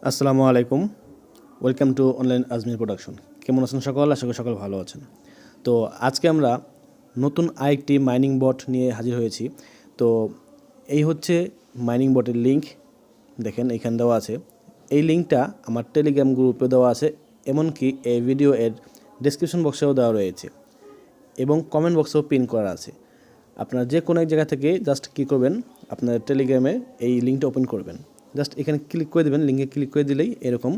আসসালামু আলাইকুম। Welcome to online Ajmer production. কেমন আছেন সকল? আশা করি সকল ভালো আছেন। তো আজকে আমরা নতুন আরেকটি মাইনিং বট নিয়ে হাজির হয়েছি। তো এই হচ্ছে মাইনিং বটের লিঙ্ক। দেখেন এখানে দেওয়া আছে। এই লিঙ্কটা আমার টেলিগ্রাম গ্রুপে দেওয়া আছে, এমনকি এই ভিডিও এর ডেসক্রিপশন বক্সেও দেওয়া রয়েছে এবং কমেন্ট বক্সেও পিন করা আছে। আপনারা যে কোনো এক জায়গা থেকে জাস্ট কী করবেন, আপনার টেলিগ্রামে এই লিঙ্কটা ওপেন করবেন। জাস্ট এখানে ক্লিক করে দেবেন, লিঙ্কে ক্লিক করে দিলেই এরকম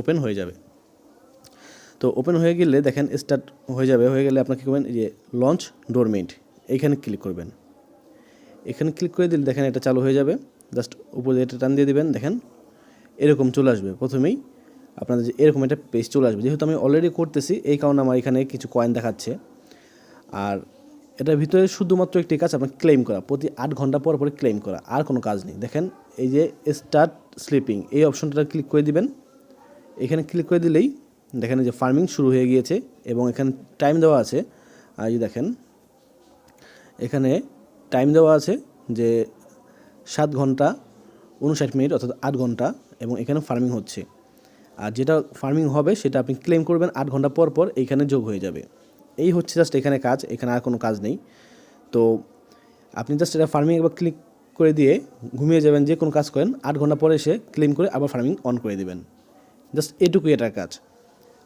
ওপেন হয়ে যাবে। তো ওপেন হয়ে গেলে দেখেন স্টার্ট হয়ে যাবে। হয়ে গেলে আপনার কী করবেন, এই যে লঞ্চ ডোরমেন্ট এইখানে ক্লিক করবেন। এখানে ক্লিক করে দিলে দেখেন এটা চালু হয়ে যাবে। জাস্ট উপরে এটা টান দিয়ে দিবেন, দেখেন এরকম চলে আসবে। প্রথমেই আপনাদের যে এরকম একটা পেজ চলে আসবে। যেহেতু আমি অলরেডি করতেছি এই কারণে আমার এখানে কিছু কয়েন দেখাচ্ছে। আর এটার ভিতরে শুধুমাত্র একটি কাজ, আপনার ক্লেম করা, প্রতি 8 ঘন্টা পর পরে ক্লেম করা, আর কোনো কাজ নেই। দেখেন এই যে স্টার্ট স্লিপিং এই অপশনটা ক্লিক করে দিবেন। এখানে ক্লিক করে দিলেই দেখেন যে ফার্মিং শুরু হয়ে গিয়েছে এবং এখানে টাইম দেওয়া আছে। আর এই দেখেন এখানে টাইম দেওয়া আছে যে 7 ঘন্টা 59 মিনিট, অর্থাৎ 8 ঘন্টা, এবং এখানে ফার্মিং হচ্ছে। আর যেটা ফার্মিং হবে সেটা আপনি ক্লেম করবেন 8 ঘন্টা পর পর এইখানে যোগ হয়ে যাবে। এই হচ্ছে জাস্ট এখানে কাজ, এখানে আর কোনো কাজ নেই। তো আপনি জাস্ট এটা ফার্মিং একবার ক্লিক করে দিয়ে ঘুমিয়ে যাবেন, যে কোনো কাজ করেন 8 ঘন্টা পরে এসে ক্লেম করে আবার ফার্মিং অন করে দেবেন। জাস্ট এটুকুই এটার কাজ।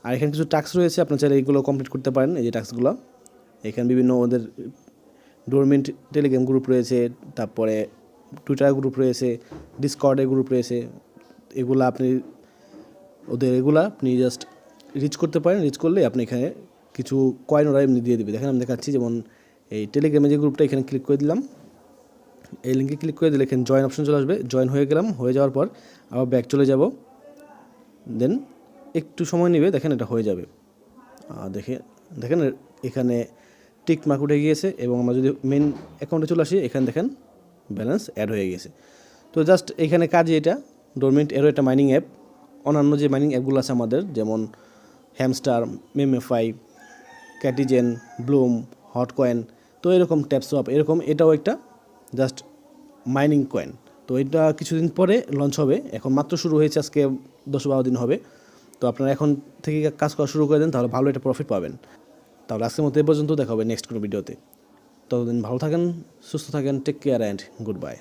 আর এখানে কিছু টাস্ক রয়েছে, আপনার চাইলে এইগুলো কমপ্লিট করতে পারেন। এই যে টাস্কগুলো এখানে বিভিন্ন ওদের ডোরমেন্ট টেলিগ্রাম গ্রুপ রয়েছে, তারপরে টুইটার গ্রুপ রয়েছে, ডিসকর্ডের গ্রুপ রয়েছে। এগুলো আপনি জাস্ট রিচ করতে পারেন। রিচ করলে আপনি এখানে কিছু কয়েন ওরা এমনি দিয়ে দেবে। দেখেন আমি দেখাচ্ছি, যেমন এই টেলিগ্রামে যে গ্রুপটা, এখানে ক্লিক করে দিলাম। এই লিঙ্কে ক্লিক করে দিলে এখানে জয়েন অপশন চলে আসবে। জয়েন হয়ে গেলাম। হয়ে যাওয়ার পর আবার ব্যাক চলে যাব। দেন একটু সময় নেবে, দেখেন এটা হয়ে যাবে। দেখেন এখানে টিক মার্ক উঠে গিয়েছে এবং আমরা যদি মেন অ্যাকাউন্টে চলে আসি, এখানে দেখেন ব্যালেন্স অ্যাড হয়ে গেছে। তো জাস্ট এখানে কাজে এটা ডোরমেন্ট এরও একটা মাইনিং অ্যাপ। অন্যান্য যে মাইনিং অ্যাপগুলো আছে আমাদের, যেমন হ্যামস্টার, মেমেফাই, ক্যাটিজেন, ব্লুম, হট কয়েন, তো এরকম ট্যাপসপ, এরকম এটাও একটা জাস্ট মাইনিং কয়েন। তো এটা কিছুদিন পরে লঞ্চ হবে। এখন মাত্র শুরু হয়েছে, আজকে 10-12 দিন হবে। তো আপনারা এখন থেকে কাজ করা শুরু করে দেন, তাহলে ভালো একটা প্রফিট পাবেন। তাহলে আজকের মতো এ পর্যন্ত, দেখা হবে নেক্সট কোনো ভিডিওতে। ততদিন ভালো থাকেন, সুস্থ থাকেন, take care and good bye.